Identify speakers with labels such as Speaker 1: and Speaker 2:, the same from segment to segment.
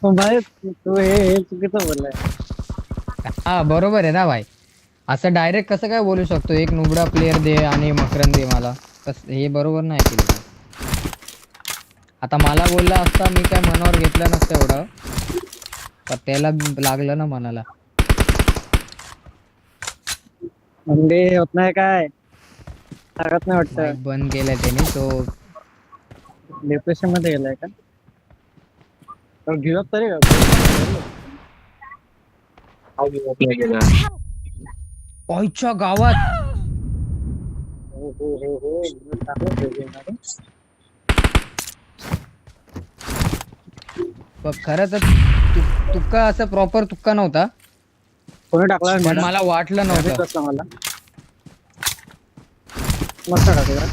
Speaker 1: भाई तू हे चुकीचं बोललाय.
Speaker 2: हा बरोबर आहे ना भाई. असं डायरेक्ट कसं काय बोलू शकतो एक नुबडा प्लेअर दे आणि मकरंद दे मला. हे बरोबर नाही केलं का? आता मला बोलला असता मी काय मनावर घेतलं नसतं एवढं, पण त्याला लागलं ना मनाला.
Speaker 1: म्हणजे होत नाही काय सांगत नाही वाटतं.
Speaker 2: माईक बंद केलाय त्याने तो.
Speaker 1: डिप्रेशन मध्ये गेलाय का? तर गिव्ह तरी का?
Speaker 3: नाही गेला.
Speaker 2: आईच्या गावात
Speaker 1: हो चांगलं पाहिजे ना रे.
Speaker 2: बघ खरं तर तुक्का असं प्रॉपर तुक्का नव्हता,
Speaker 1: कोणी टाकला
Speaker 2: पण
Speaker 1: मॅडम?
Speaker 2: मला वाटलं नव्हतं.
Speaker 1: कसला मला मस्त टाकला.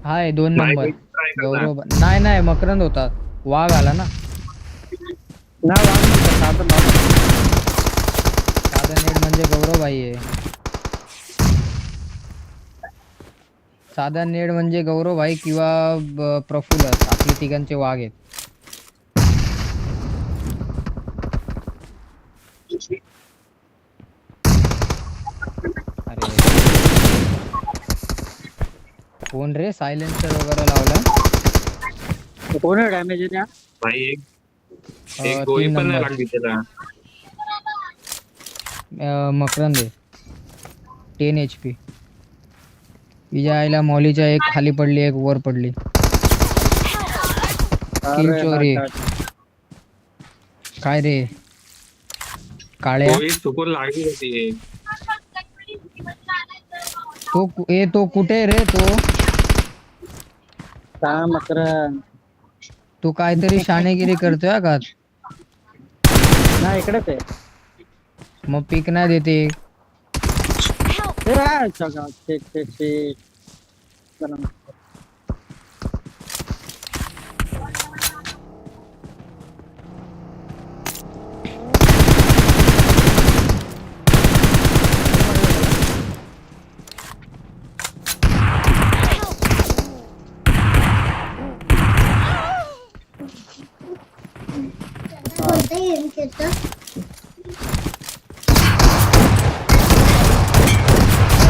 Speaker 2: हाय 2
Speaker 3: नाही
Speaker 2: नंबर.
Speaker 3: ट्राय करणार.
Speaker 2: गौरव नाही मकरंद होता. वाघ आला ना.
Speaker 1: नाही वाढ
Speaker 2: साधा नेट म्हणजे गौरव भाई आहे. साधा नेट म्हणजे गौरव भाई किंवा प्रफुल्ल आपले तिघांचे वाघ आहेत. अरे कोण रे सायलेन्सर वगैरे लावला?
Speaker 1: कोण आहे डॅमेज आहे त्या?
Speaker 3: भाई एक गोळी
Speaker 2: 3
Speaker 3: पण नाही
Speaker 2: नंबर
Speaker 3: लागली त्याला.
Speaker 2: मकरंद आहे. 10 HP. तिच्या आईला मौलीच्या एक खाली पडली एक वर पडली. किल
Speaker 1: अरे
Speaker 2: चोरी. काय रे काळ्या
Speaker 3: गोळी चुकून लागली होती.
Speaker 2: तो कुठे रे तो?
Speaker 1: काय मात्र
Speaker 2: तू काहीतरी शाणेगिरी करतोय का?
Speaker 1: नाही इकडेच आहे.
Speaker 2: मग पीक नाही देते.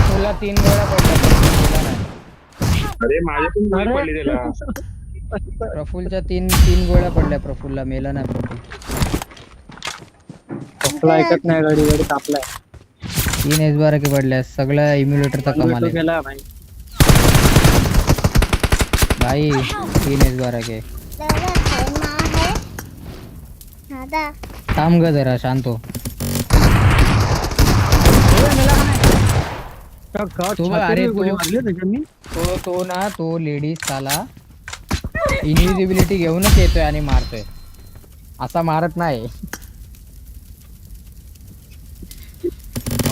Speaker 2: तुला 3 गोळ्या पडल्या नाही.
Speaker 3: अरे माझ्या पण गोळी पडली त्याला.
Speaker 2: प्रफुल्लच्या 3 गोळ्या पडल्या. प्रफुल्लला मेला नाही प्रफुल्ल.
Speaker 1: आपला ऐकत नाही गाडी गाडी तापलाय.
Speaker 2: 3 एसबार के पडल्या. सगळ्या इम्युलेटरचा कमाल आहे
Speaker 1: गेला भाई.
Speaker 2: भाई. 3 एसबार के थांब ग जरा शांत हो. अरे तो लेडीज साला इनविजिबिलिटी घेऊनच येतोय आणि मारतोय. असा मारत नाही.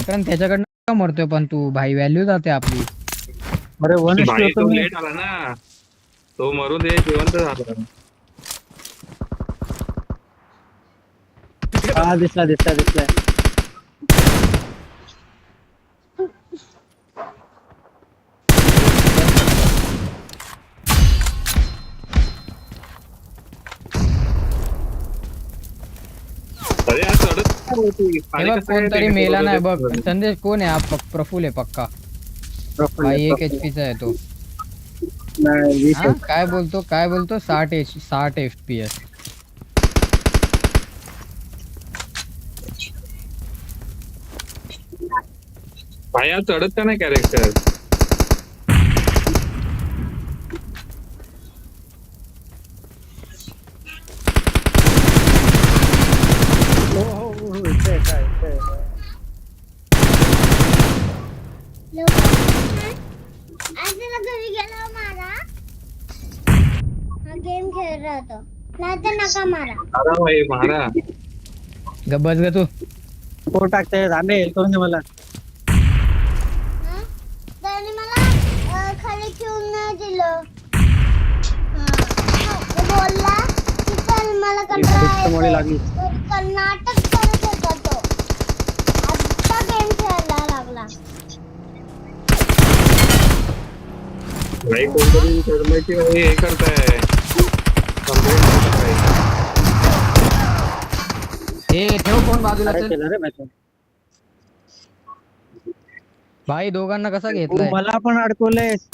Speaker 2: कारण त्याच्याकडनं का मरतोय पण तू भाई व्हॅल्यू जाते आपली.
Speaker 1: अरे वन
Speaker 3: भाई तो लेट आला ना. तो मरू दे जिवंत झाला.
Speaker 1: हा दिसला.
Speaker 3: अरे आज चढत काय होती?
Speaker 2: हे
Speaker 3: खाली
Speaker 2: बघ
Speaker 3: कसं काय
Speaker 2: कोणतरी
Speaker 3: ते
Speaker 2: मेला नाही
Speaker 3: बरोबर
Speaker 2: बघ.
Speaker 3: आहे.
Speaker 2: संदेश कोण आहे हा? प्रफुल्ल आहे पक्का. भाई 1 HP चा आहे तो. हा? काय बोलतो 60 FPS.
Speaker 3: भाई आज चढत का नाही कॅरेक्टर?
Speaker 4: गेम खेळ रहा तो नाही तर नका मारा.
Speaker 3: मारा भाई मारा.
Speaker 2: गब्बस ग तू.
Speaker 1: कोण टाकते जाणे करून दे मला.
Speaker 4: त्याने मला खाली ठेवून नाही दिलं. तो बोलला की चल मला कंटाळा
Speaker 1: लागली.
Speaker 4: नाटक करत होता तो. आता गेम खेळायला लागला.
Speaker 3: भाई कोणतरी शर्माची हे करताय.
Speaker 2: कोण बाजूला
Speaker 1: अरे
Speaker 2: चल.
Speaker 1: केलं रे भाई.
Speaker 2: भाई दोघांना कसा
Speaker 1: तू
Speaker 2: घेतलाय?
Speaker 1: मला पण अडकवलेस.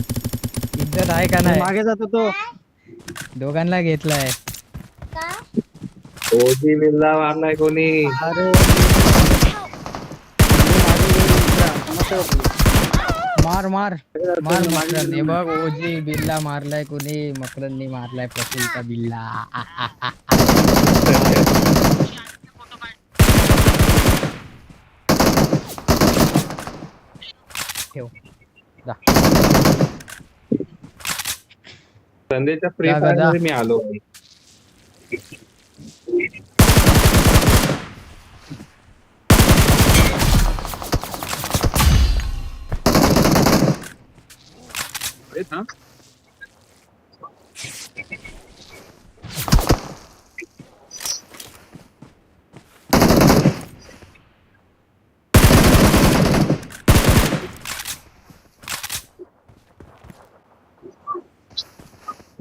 Speaker 2: इज्जत आहे का
Speaker 1: मी
Speaker 2: नाही?
Speaker 1: मागे जातो तो.
Speaker 2: दोघांना घेतलाय.
Speaker 4: का
Speaker 3: ओजी बिल्ला मारलाय कोणी?
Speaker 1: अरे मी मागे गेलो दुसरा. समजतं का तुला?
Speaker 2: मार मार
Speaker 1: मागे
Speaker 2: मार
Speaker 1: जातो, मागे
Speaker 2: मकरन. हे
Speaker 1: गेलो.
Speaker 2: बघ ओजी बिल्ला मारलाय कोणी, मकरननी मारलाय प्रफुल्लचा बिल्ला. ठेव जा.
Speaker 3: संदेशच्या फ्री
Speaker 2: जा, जा,
Speaker 3: फायर
Speaker 2: जा.
Speaker 3: मध्ये मी आलो. अरे थांब.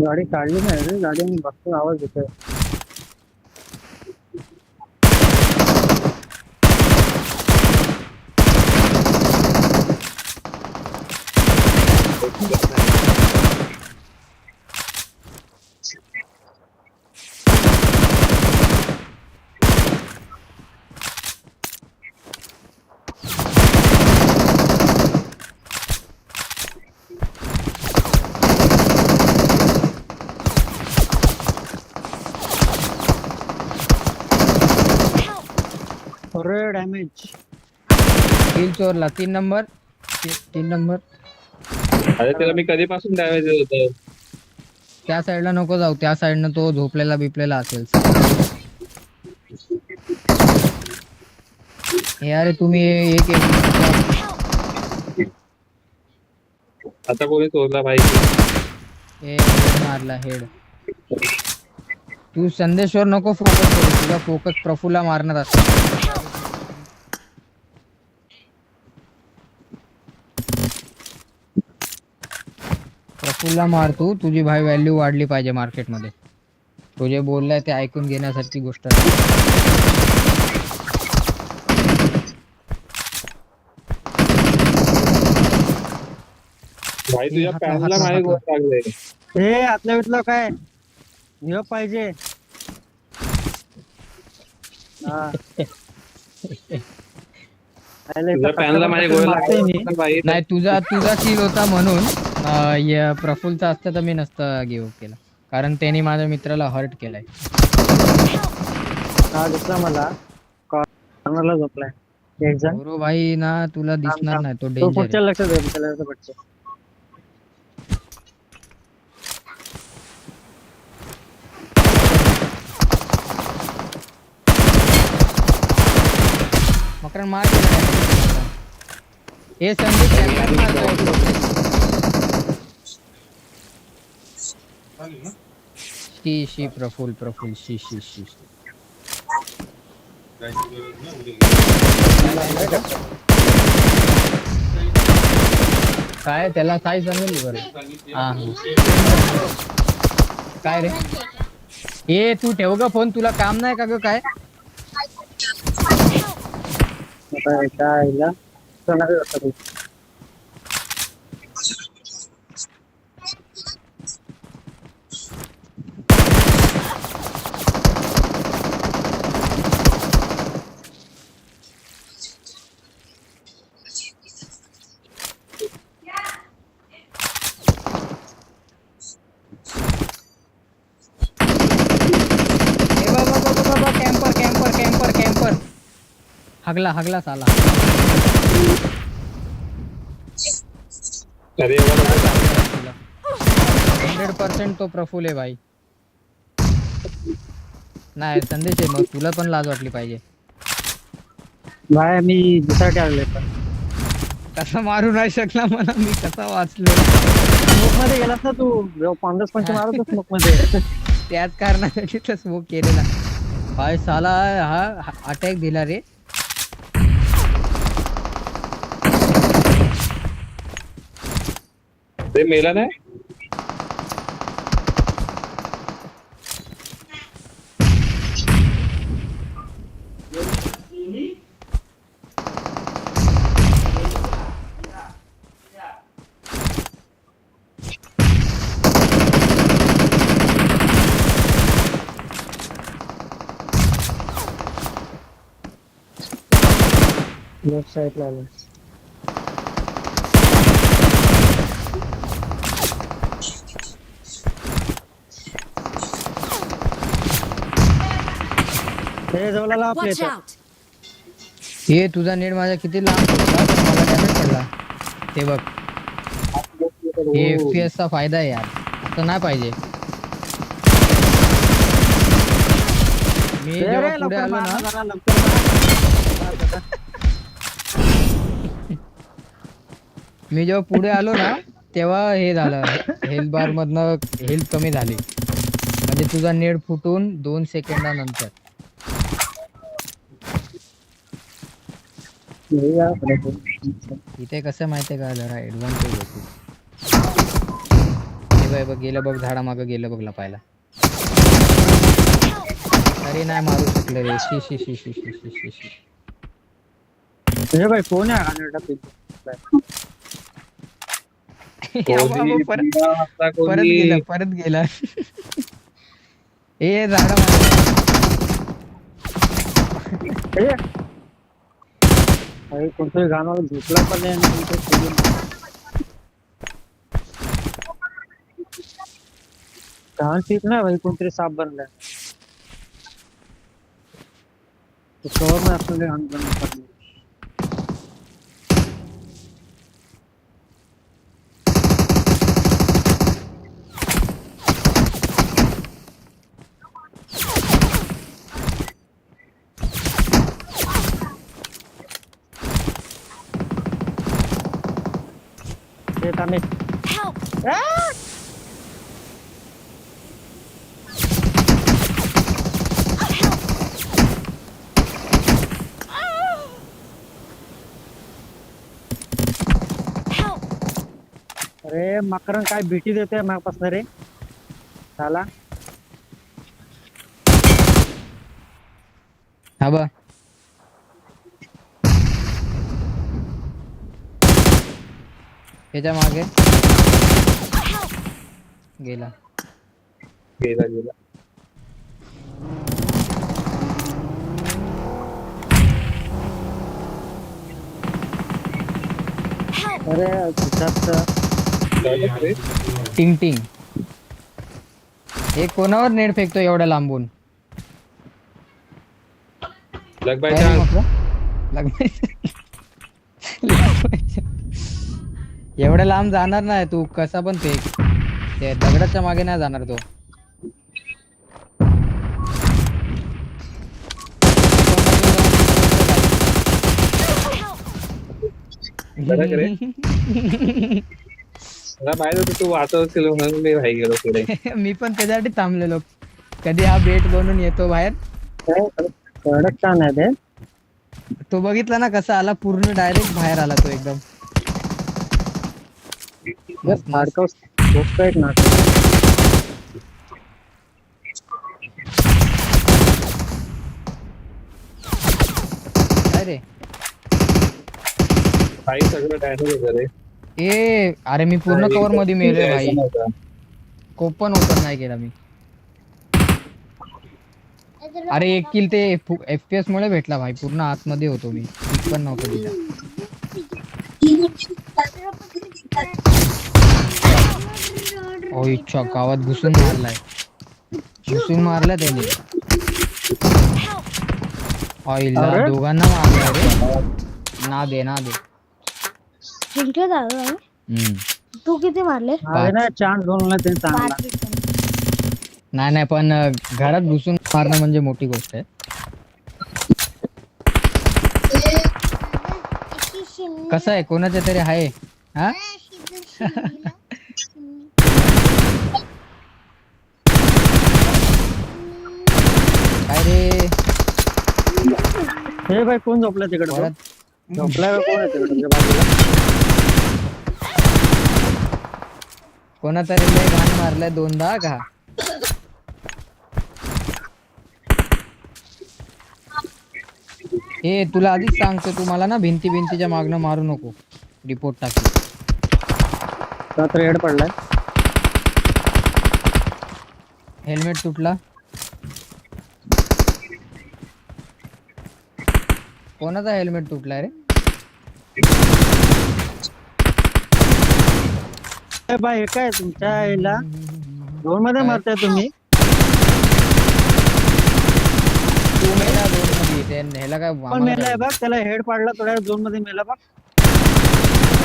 Speaker 1: गाडी काढली नाही रे. गाडी मी बघतो आवाज येतोय. अरे डॅमेज.
Speaker 2: किल चोरला 3 नंबर. 3 नंबर.
Speaker 3: अरे त्याला मी कधीपासून डॅमेज देत होतो.
Speaker 2: त्या साईडला नको जाऊ, त्या साईडनं तो झोपलेला बिपलेला असेल. हे अरे तुम्ही एक एक
Speaker 3: आता कोणी चोरला पाहिजे?
Speaker 2: हे हेड मारला हेड. तू संदेशवर नको फोकस करू, तुझा फोकस प्रफुल्ला मारण्यात असतो. प्रफुल्ला मार तू, तुझी भाई व्हॅल्यू वाढली पाहिजे मार्केटमध्ये. तो जे बोललाय ते ऐकून घेण्यासारखी गोष्ट आहे.
Speaker 3: भाई तुझ्या
Speaker 2: हातला,
Speaker 3: पॅनला
Speaker 2: हातला,
Speaker 3: माझे
Speaker 2: हातला.
Speaker 3: गोट लागले.
Speaker 1: हे आतल्या वितलं काय हे पाहिजे. हा.
Speaker 3: तुझ्या पॅनला माझे गोळे लागले भाई.
Speaker 2: नाही तुझा किल होता म्हणून प्रफुल्लचा असतं तर मी नसतं गिव्ह केला, कारण त्याने माझ्या मित्राला हर्ट केलाय.
Speaker 1: हा दिसला मला. कॉर्नरला झोपलाय एक जण.
Speaker 2: गौरव भाई ना तुला दिसणार नाही, तो
Speaker 1: तो
Speaker 2: डेंजर
Speaker 1: पुढच्या
Speaker 2: आहे.
Speaker 1: लक्षात आहे त्याला पटचे.
Speaker 2: मकरन मार. हे संदीप कॅप्टन मारतोय. शी प्रफुल्ल शी. काय त्याला साईज जमेल बरं. हा काय रे, ए तू ठेव ग फोन, तुला काम नाही का ग काय?
Speaker 1: आता एका आईला सोनारी होता.
Speaker 2: कॅम्पर हगला साला.
Speaker 3: अरे एवढा
Speaker 2: 100% तो प्रफुल्ल आहे भाई. नाही संदेश आहे, मग तुला पण लाज वाटली पाहिजे.
Speaker 1: भाई मी दुसऱ्या आले पण
Speaker 2: कसा मारू नाही शकला मला, मी कसा वाचलो.
Speaker 1: स्मोक मध्ये गेलास ना तू. 50-50 मारत होता स्मोक मध्ये.
Speaker 2: त्याच कारणासाठी तर स्मोक केलेला भाई. साला हा अटॅक दिला रे.
Speaker 3: ते मेला नाही.
Speaker 1: लेफ्ट साईडला आलो. हे जवळला आपल्या
Speaker 5: Watch
Speaker 1: इथं.
Speaker 5: out!
Speaker 2: हे तुझा नेट माझ्या किती लांब होता पण मला डॅमेज पडला. ते बघ हे FPS चा फायदा आहे यार. असं नाही पाहिजे. मी
Speaker 1: हे
Speaker 2: जेव्हा
Speaker 1: रे,
Speaker 2: पुढे
Speaker 1: लवकर
Speaker 2: आलो
Speaker 1: मार
Speaker 2: ना
Speaker 1: ना जरा, लवकर मार.
Speaker 2: मी जेव्हा पुढे आलो ना तेव्हा हे झालं हेल्थ बार मधनं हेल्थ कमी झाली म्हणजे तुझा नेट फुटून 2 सेकंदानंतर.
Speaker 1: हे या पुढे.
Speaker 2: इथे कसं माहितीये का जरा ऍडव्हान्टेज होती. हे बघ गेलं बघ झाडा मागं गेलं बघ लपायला. अरे नाही मारू शकले रे. शी शी शी शी शी शी शी शी.
Speaker 1: हे भाई कोण आहे अनर्टा पिन?
Speaker 3: कोहली,
Speaker 2: परत
Speaker 3: आता
Speaker 2: परत
Speaker 3: कोहली.
Speaker 2: गेला परत गेला. ए झाडा मागं.
Speaker 1: हे भाई कोणतरी गाणं झोपला पण नाही आणि कोणतरी सोडून. घाण पीक नाही भाई कोणतरी साप बनलाय. कवर में आपने घाण बंद कर ली. हे थांबे.
Speaker 5: Help! Help!
Speaker 1: अरे मकरन काय भीती देते मागपासून रे साला.
Speaker 2: हा बा त्याच्या मागे गेला.
Speaker 3: गेला गेला.
Speaker 1: अरे खिशात
Speaker 3: झालं रे?
Speaker 2: टिंग टिंग. हे कोणावर नेट फेकतो एवढ्या लांबून?
Speaker 3: लग बाय
Speaker 2: काय रे
Speaker 3: चान्स.
Speaker 2: म्हटलं? एवढ्या लांब जाणार नाही तू कसा पण फेक. ते दगडाच्या मागे नाही जाणार तो.
Speaker 3: खरंच रे? मला माहित होतं तू वाचवशील म्हणून मी भाई गेलो पुढे.
Speaker 2: मी पण त्याच्यासाठी थांबलेलो. कधी हा बेट बनून येतो बाहेर.
Speaker 1: कडक छान आहे ते.
Speaker 2: तो बघितला ना कसा आला पूर्ण डायरेक्ट बाहेर आला तो एकदम. मस्त, मस्त.
Speaker 1: फाडकाव गोष्ट एक नाटक.
Speaker 2: काय रे
Speaker 3: भाई सगळं डॅमेज होतं रे.
Speaker 2: ए अरे मी पूर्ण कव्हर मध्ये मेलोय भाई.
Speaker 3: यायचं नव्हतं.
Speaker 2: कोपन ओपन नाही केला मी. अरे एक किल ते FPS मुळे भेटला भाई. पूर्ण आतमध्ये होतो मी. किल पण नव्हतं तिथं. ओ इच्छा गावात घुसून मारलाय. घुसून मारला त्याने. ऑइलला
Speaker 1: अरे?
Speaker 2: दोघांना मारलाय रे. ना दे ना दे.
Speaker 4: जिंकले दादा
Speaker 2: हम्म.
Speaker 4: तू किती मारले?
Speaker 1: अरे ना चान्स बनवला ते चांगला.
Speaker 2: नाही नाही पण घरात घुसून मारणं म्हणजे मोठी गोष्ट आहे. कसं आहे कोणाच्या तरी आहे हा. काय रे
Speaker 1: हे भाई कोण झोपला तिकडे तो?
Speaker 2: परत
Speaker 1: झोपलाय कोण आहे तिकडे तुझ्या बाजूला?
Speaker 2: कोणातरी लय घाण मारलाय 2दा का. ए तुला आधीच सांगतो तू मला ना भिंतीच्या मागणं मारू नको. रिपोर्ट टाकी.
Speaker 1: रात्री हेड पडलाय.
Speaker 2: हेल्मेट तुटला. कोणाचा हेल्मेट तुटलाय रे?
Speaker 1: काय बाय हे काय तुमच्या आईला ड्रोन मध्ये
Speaker 2: काय?
Speaker 1: मारताय तुम्ही?
Speaker 2: तू मेला दोन मध्ये ते ह्याला काय
Speaker 1: पण
Speaker 2: आम्हाला
Speaker 1: मेलाय
Speaker 2: काय
Speaker 1: बघ, त्याला हेड पाडला थोड्या झोन मध्ये मेला बघ.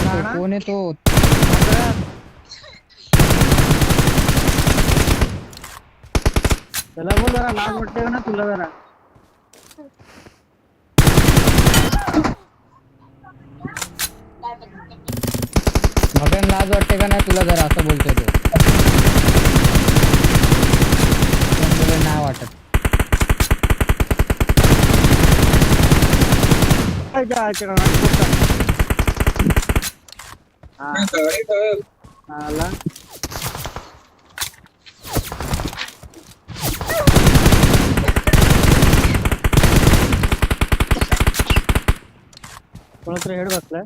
Speaker 2: तो कोण आहे तो?
Speaker 1: त्याला बोल जरा लाज वाटते का ना तुला जरा.
Speaker 2: मगन लाज वाटते का नाही तुला जरा असं बोलतोय तो? पण तुला नाही वाटत.
Speaker 1: काय जायचं का? हा आला. कोणाचा हेड बसलाय?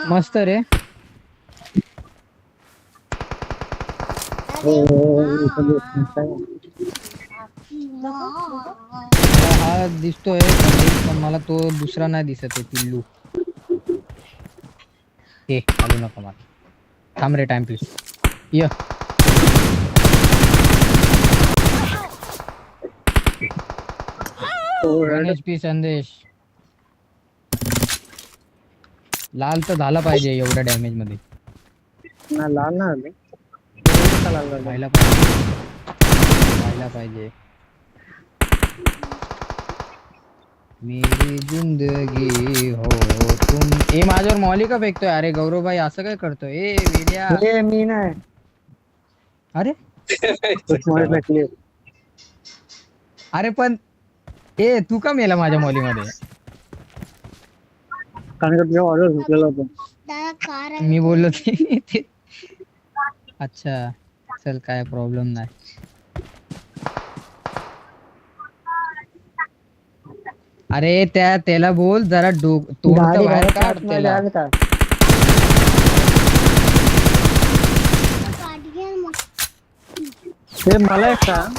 Speaker 2: मस्त रे. मला हा दिसतोय पण मला तो दुसरा नाही दिसत आहे पिल्लू. हे चालू नका मला. थांब रे टाइम प्लीज. ये गणेश पी संदेश. लाल तर झाला पाहिजे एवढ्या डॅमेज मध्ये.
Speaker 1: ना लाल ना आले.
Speaker 2: व्हायला पाहिजे. व्हायला पाहिजे. मेरी जिंदगी हो तुम. ए माझ्यावर मॉली का फेकतोय? अरे गौरव भाई असं काय करतोय? ए वेड्या.
Speaker 1: हे मी नाही.
Speaker 2: अरे
Speaker 1: भेटली.
Speaker 2: अरे पण ए तू का मेला माझ्या मॉली मध्ये?
Speaker 1: कारण का तुझ्या ऑर्डर झुकलेला होता.
Speaker 4: दादा कार आहे.
Speaker 2: मी बोललो ते. अच्छा चल काय प्रॉब्लेम नाही. अरे त्याला बोल जरा तोंड तर बाहेर काढ त्याला.
Speaker 4: गाडी घे मग.
Speaker 1: ते मला एक सांग,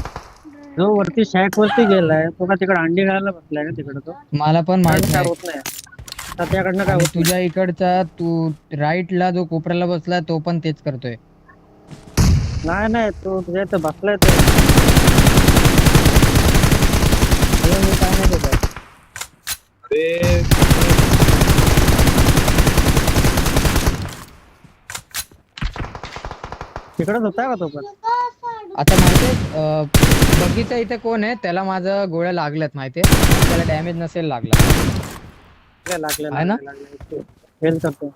Speaker 1: जो वरती शॅक वरती गेलाय तो का तिकडे अंडी घालायला बसलाय का तिकडे? तो
Speaker 2: मला पण माहित
Speaker 1: काय
Speaker 2: नाही.
Speaker 1: होत नाही तर त्याकडनं काय
Speaker 2: आणि
Speaker 1: होत
Speaker 2: तुझ्या इकडचा तू राईटला जो कोपऱ्याला बसला तो पण तेच करतोय.
Speaker 1: नाही. नाही तो तुझ्या इथं बसलाय तो. मी काय नाही देत आहे.
Speaker 3: अरे
Speaker 1: तिकडेच होता का तो पण?
Speaker 2: आता माहितीये बगीचा इथे कोण आहे? त्याला माझं गोळ्या लागल्यात माहितीये. त्याला डॅमेज नसेल लागला.
Speaker 1: लागले
Speaker 2: आहे ना?
Speaker 1: हेल्थ करतो.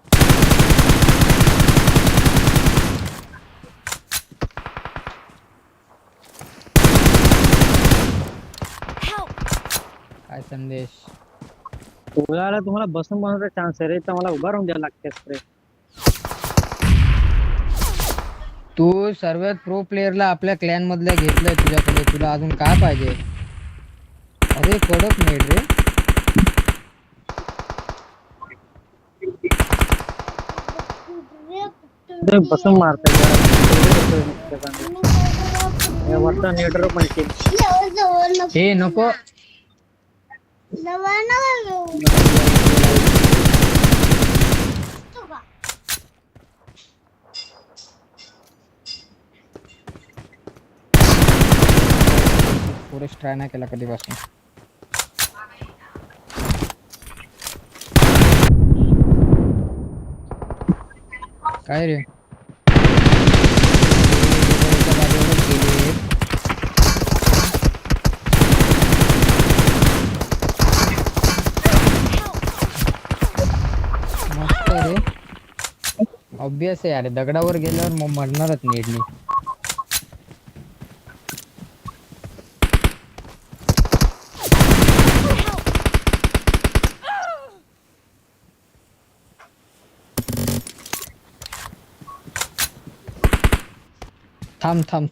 Speaker 2: काय संदेश?
Speaker 1: उभ्याला तुम्हाला बसून बनवण्याचा चान्स आहे रे, तर मला उभा राहून द्यायला लागते स्प्रे.
Speaker 2: तू सर्वात प्रो प्लेअरला आपल्या क्लॅन मधल्या घेतलंय तुझ्याकडे. तुला अजून काय पाहिजे? अरे कडक नाही रे.
Speaker 1: बसून मारतोय वरता नेटर पण
Speaker 2: हे नको. फॉरेस्ट ट्राय नाही केला कधीपासून. काय रे? मस्त रे. ऑब्विस आहे अरे, दगडावर गेल्यावर मग मरणारच नेडली.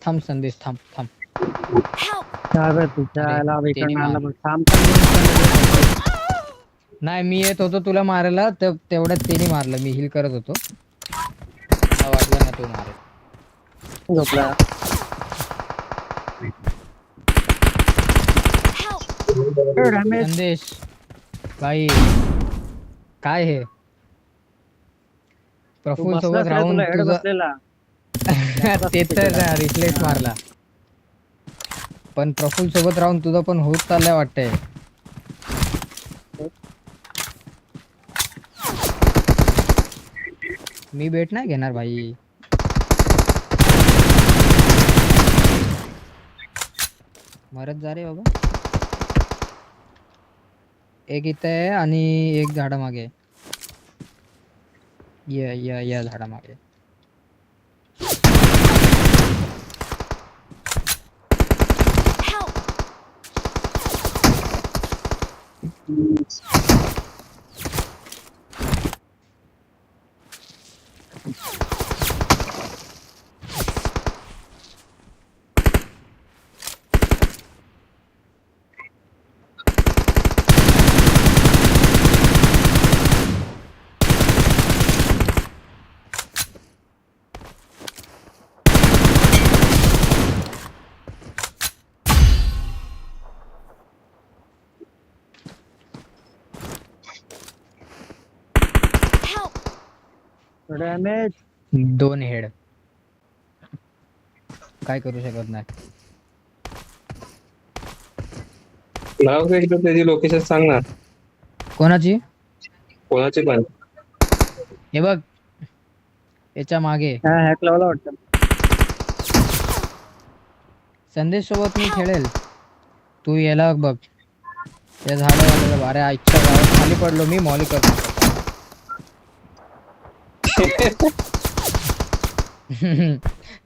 Speaker 2: थांब संदेश थांब. नाही मी येत होतो तुला मारायला, तर तेवढ्यात त्याने मारलं. मी हिल करत होतो. मला वाटलं ना तो मारेल.
Speaker 1: झोपला. डॅमेज.
Speaker 2: संदेश भाई काय हे
Speaker 1: तू
Speaker 2: प्रफुल सोबत
Speaker 1: बसलास रे,
Speaker 2: राहून
Speaker 1: तुला हेड
Speaker 2: तुझं
Speaker 1: बसलेला.
Speaker 2: ते तर रिफ्लेक्ट मारला पण प्रफुल सोबत राहून तुझं पण होत चाललंय वाटतंय. मी बेट नाही घेणार भाई. मरत जा रे बाबा. एक इथं आहे आणि एक झाडामागे. या झाडामागे.
Speaker 5: Help! Help!
Speaker 1: डॅमेज.
Speaker 2: 2 हेड. काय करू शकत नाही.
Speaker 3: नाव एकदा त्याची लोकेशन सांग ना,
Speaker 2: कोणाची?
Speaker 3: कोणाचे पण.
Speaker 2: हे बघ याच्या मागे.
Speaker 1: हा हॅक लावला वाटतं.
Speaker 2: संदेश सोबत मी खेळेल. तू याला बघ. त्या झाडाला अरे आजच्या गावात खाली पडलो मी मॉली करतो.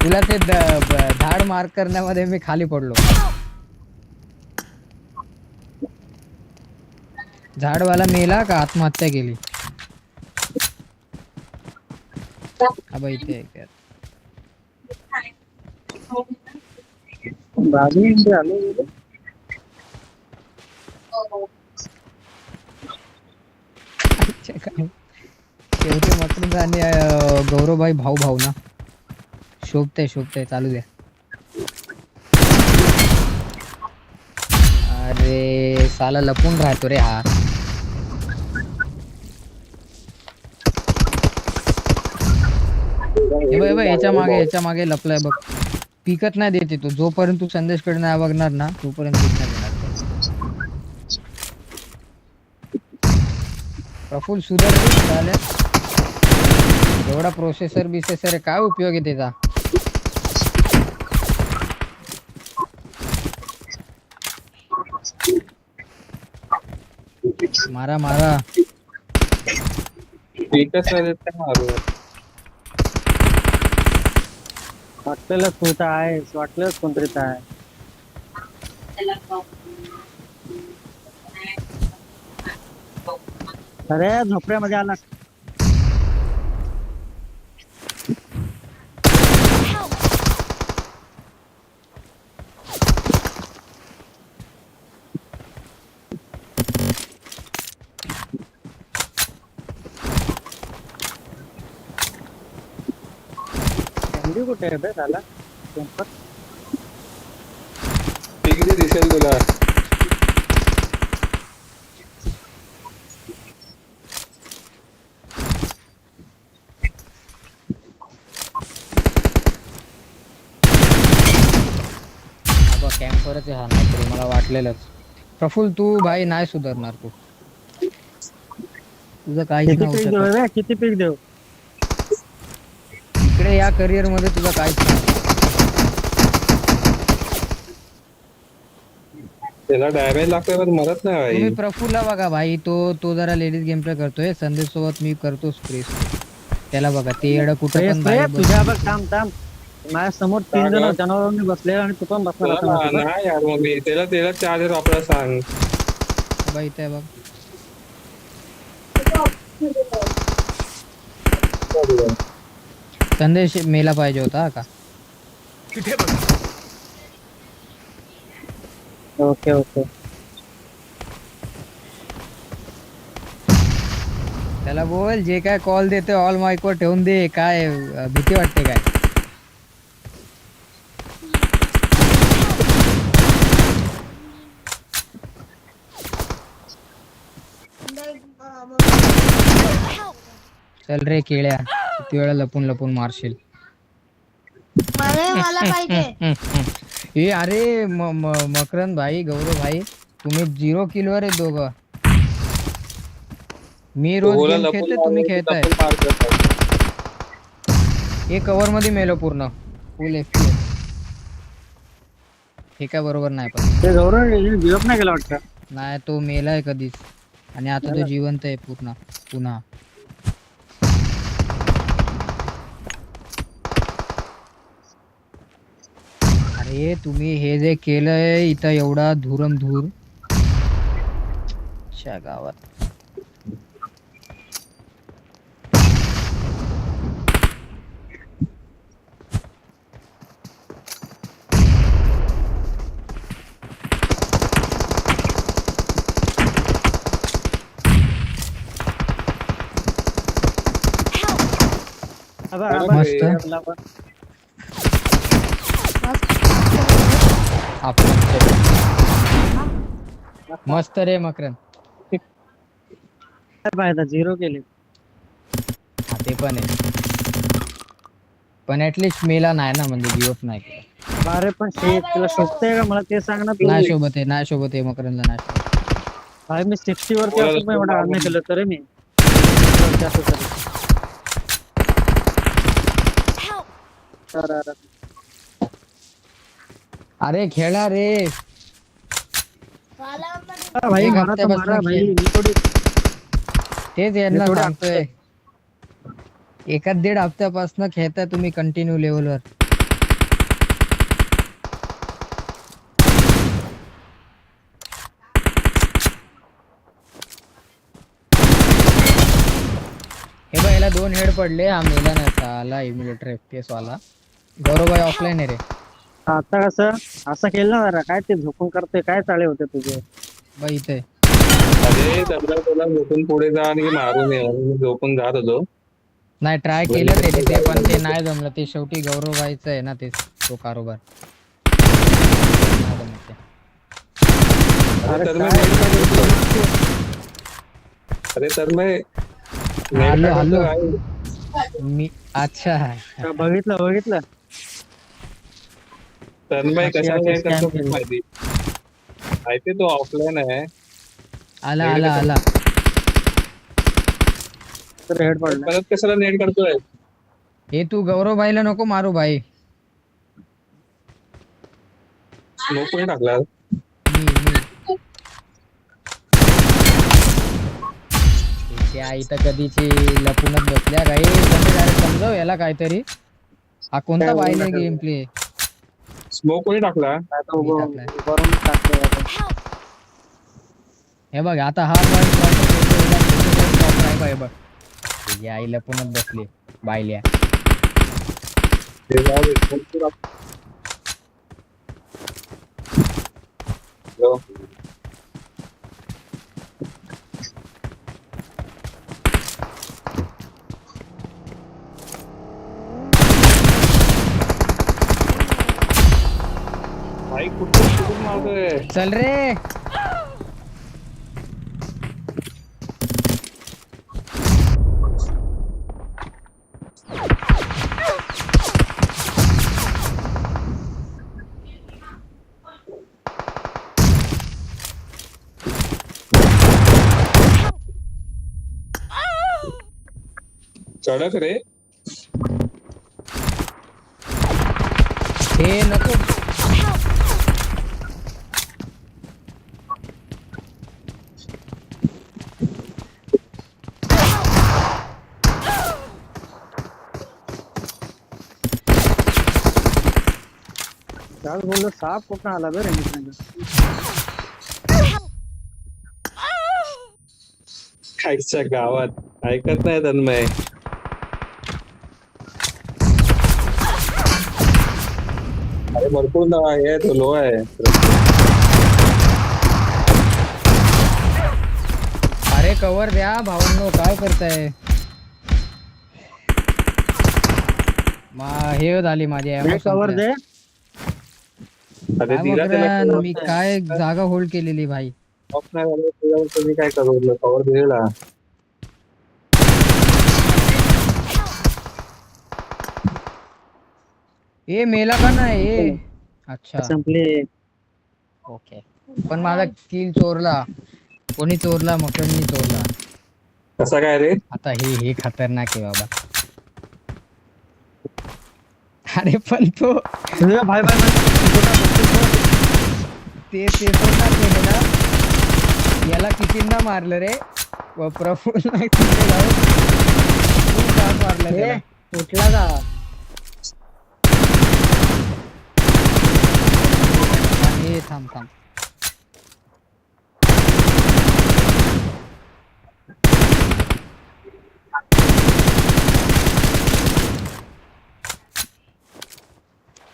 Speaker 2: तुला ते झाड मार्क करण्यामध्ये मी खाली पडलो. झाडवाला मेला का आत्महत्या केली? अबे इथे आहे का?
Speaker 1: बाजू इंडी आलो.
Speaker 2: शेवटी मकरूद आणि गौरवभाई भाऊ भाऊ ना. शोभते चालू द्या. अरे साला लपून राहतो रे हा. हे बघ याच्या मागे लपलाय बघ. पिकत नाही देते तू. जोपर्यंत तू संदेशकडे नाही बघणार ना तोपर्यंत पीक नाही देणार. प्रफुल सुधर झाले. एवढा प्रोसेसर बिसेसर आहे काय उपयोग आहे त्याचा? मारा
Speaker 3: एकच नाही देत काय मारू.
Speaker 1: वाटलेलं तू तर आहेस, वाटलेलंच कोणतरी तर आहे. अरे झोपड्यामध्ये आला.
Speaker 5: Help!
Speaker 1: कॅन्डी कुठे आहे बे झाला कॅम्पर?
Speaker 3: तिकडे दिसेल तुला.
Speaker 2: कॅम्परच आहे हा नाहीतरी मला वाटलेलंच. प्रफुल तू भाई नाही सुधारणार तू. तुझं काहीच
Speaker 1: किती
Speaker 2: नाही होऊ
Speaker 1: पीक देऊ
Speaker 2: शकत.
Speaker 1: बे? किती पीक देऊ?
Speaker 2: इकडे या करिअर मध्ये तुझं काहीच नाही.
Speaker 3: त्याला डॅमेज लागतोय पण मरत नाही
Speaker 2: तुम्ही
Speaker 3: भाई.
Speaker 2: प्रफुलला बघा भाई. तो जरा लेडीज गेम प्ले करतोय. संदेश सोबत मी करतो स्प्रेस. त्याला बघा ते येडं कुठं पण बाहेर
Speaker 1: तुझ्या बघ थांब. माझ्या समोर 3 जण जनावरांनी बसले आणि तू पण बसणार आता माझ्यासोबत.
Speaker 3: नाही यार मग मी त्याला चार्जर वापरायला सांग.
Speaker 2: बाई इथे बघ. संदेश मेला पाहिजे होता का?
Speaker 1: ओके.
Speaker 2: त्याला बोल जे काय कॉल देते ऑल माईक वर ठेवून दे. काय भीती वाटते काय? चल रे केळ्या, किती वेळा लपून लपून मारशील.
Speaker 4: मला पाहिजे.
Speaker 2: ए अरे मकरंद भाई, गौरव भाई, तुम्ही 0 किलवर आहे दोघं. मी रोज
Speaker 3: बोला
Speaker 2: गेम
Speaker 3: लपून
Speaker 2: खेळते, तुम्ही
Speaker 3: मारलं की
Speaker 2: खेळताय.
Speaker 3: लपून मार करतात.
Speaker 2: हे कव्हर मध्ये मेलो पूर्ण फुल एफपी. हे काय बरोबर नाही पण.
Speaker 1: ते गौरव गिवअप नाही केला वाटतं.
Speaker 2: नाही तो मेलाय कधीच आणि आता तो जिवंत आहे पूर्ण पुन्हा. अरे तुम्ही हे जे केलंय इथं एवढा धूरम धूर च्या गावात. मस्त. आपण मस्त रे मकरंद.
Speaker 1: फायदा 0 केले.
Speaker 2: हा ते पण आहे, पण ऍटलीस्ट मेला नाही ना, म्हणजे गिव्ह अप नाही केला.
Speaker 1: अरे पण तुला शोभतंय का मला ते सांग ना तू.
Speaker 2: नाही शोभत आहे, नाही शोभत आहे मकरंदला, नाही शोभत.
Speaker 1: भाई मी 60 वरती असून पण एवढा हार नाही केलं तरी मी जास्त तरी.
Speaker 5: Help!
Speaker 1: अरे.
Speaker 2: अरे खेळा रे.
Speaker 1: भाई
Speaker 2: एक
Speaker 1: मारा तर
Speaker 2: हप्त्यापासून
Speaker 1: मारा भाई.
Speaker 2: खेळ.
Speaker 1: मी थोडी
Speaker 2: तेच यांना
Speaker 1: थोडे
Speaker 2: सांगतोय, 1-1.5 हप्त्यापासून खेळताय तुम्ही कंटिन्यू लेवलवर. हे बघ याला 2 हेड पडले, हा मेला नाही साला इम्युलेटर एफपीएस वाला. गौरव भाई ऑफलाईन आहे रे.
Speaker 1: आता कसं असं केलं ना जरा, काय ते झोपून करते, काय चाळे होते तुझे.
Speaker 2: बघ इथे
Speaker 3: अरे त्याला त्याला झोपून पुढे जा आणि मारून ये. मी झोपून जात होतो.
Speaker 2: नाही ट्राय केलं रे तिथे, पण ते नाही जमलं. ते शेवटी गौरव भाईचं आहे ना ते, तो कारोबार नाही जमत ते.
Speaker 3: अरे तर मी अरे तर मी
Speaker 2: हॅलो हॅलो मी अच्छा
Speaker 1: का बघितलं
Speaker 3: तन्मय कसा
Speaker 1: अशी
Speaker 3: काय करतो
Speaker 1: scam केली.
Speaker 3: माहिती माहिती तो ऑफलाईन आहे.
Speaker 2: आला आला आला.
Speaker 1: तर हेड पडला.
Speaker 3: परत कशाला नेट करतोय.
Speaker 2: हे तू गौरव भाईला नको मारू भाई.
Speaker 3: स्मोक कोणी टाकला.
Speaker 2: मी त्या इथं कधीची लपूनच बसल्या काही. समजाव याला काहीतरी. हा कोणता पाहिले गेम प्ले.
Speaker 3: स्मोक कोणी टाकला.
Speaker 1: आता
Speaker 2: टाकलाय.
Speaker 1: वरून टाकतोय आपण.
Speaker 2: हे बघ आता हा बघ बघ या आई लपूनच बसले बायल्या.
Speaker 3: हे जाऊ दे. हो. भाई कुठून मारतोय.
Speaker 2: चल रे.
Speaker 3: चढक रे.
Speaker 2: हे नको.
Speaker 1: काल बोललो साप कुठं आला बरं मित्रांनो.
Speaker 3: खायच्या गावात ऐकत नाही तन्मय. अरे भरपूर ना आहे तो लो आहे.
Speaker 2: अरे कवर द्या भावांनो, काय करताय. हे झाली माझी ammo
Speaker 1: कवर
Speaker 2: संपल्या.
Speaker 1: दे.
Speaker 3: अरे
Speaker 2: काय
Speaker 3: दिला त्याला
Speaker 2: मकरंद,
Speaker 3: cover.
Speaker 2: मी काय जागा होल्ड केलेली भाई.
Speaker 3: ऑफ नाही झालं त्याच्यावर तुम्ही काय करू कवर दिलेला.
Speaker 2: ए मेला का नाही ए अच्छा
Speaker 1: संपले.
Speaker 2: ओके पण माझा किल चोरला कोणी चोरला मकरंदनी चोरला
Speaker 3: कसा काय रे?
Speaker 2: आता हे खतरनाक आहे बाबा अरे पण तो
Speaker 1: तुझ्या भाई भाई
Speaker 2: ते सोडणार नाही ना याला कितींदा मारलं रे प्रफुल्ल तिथे जाऊन खूप जाम मारलं त्याला.
Speaker 1: उठला का?
Speaker 2: हे थांब थांब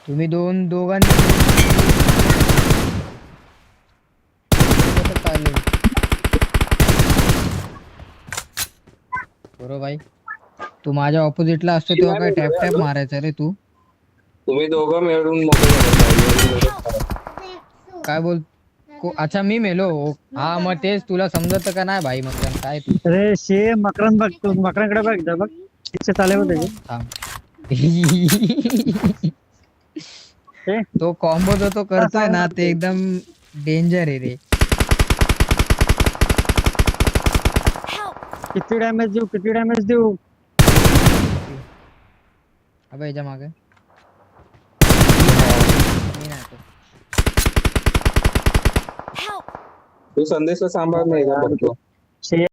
Speaker 2: तुम्ही दोघांनी कसं चाललंय? बरोबर भाई तू माझ्या ऑपोजिटला असतो तेव्हा काय टॅप टॅप मारायचा रे तू
Speaker 3: तुम्ही दोघं मिळून मोकळे झाले.
Speaker 2: काय बोल अच्छा मी मेलो हा मग तेच तुला समजत का नाही भाई मग काय तू
Speaker 1: अरे शे मकरंद बघ तू मकरांकडे बघ इथं बघ इच्छा चालू होते.
Speaker 2: थांब
Speaker 1: ए,
Speaker 2: तो कॉम्बो जो तो करतोय ना ते एकदम डेंजर आहे रे
Speaker 5: Help!
Speaker 1: किती डॅमेज देऊ
Speaker 2: अबे याच्या मागे मी नाही तो.
Speaker 5: Help!
Speaker 3: तू संदेशला सांभाळ नाही का बघतो.
Speaker 1: शे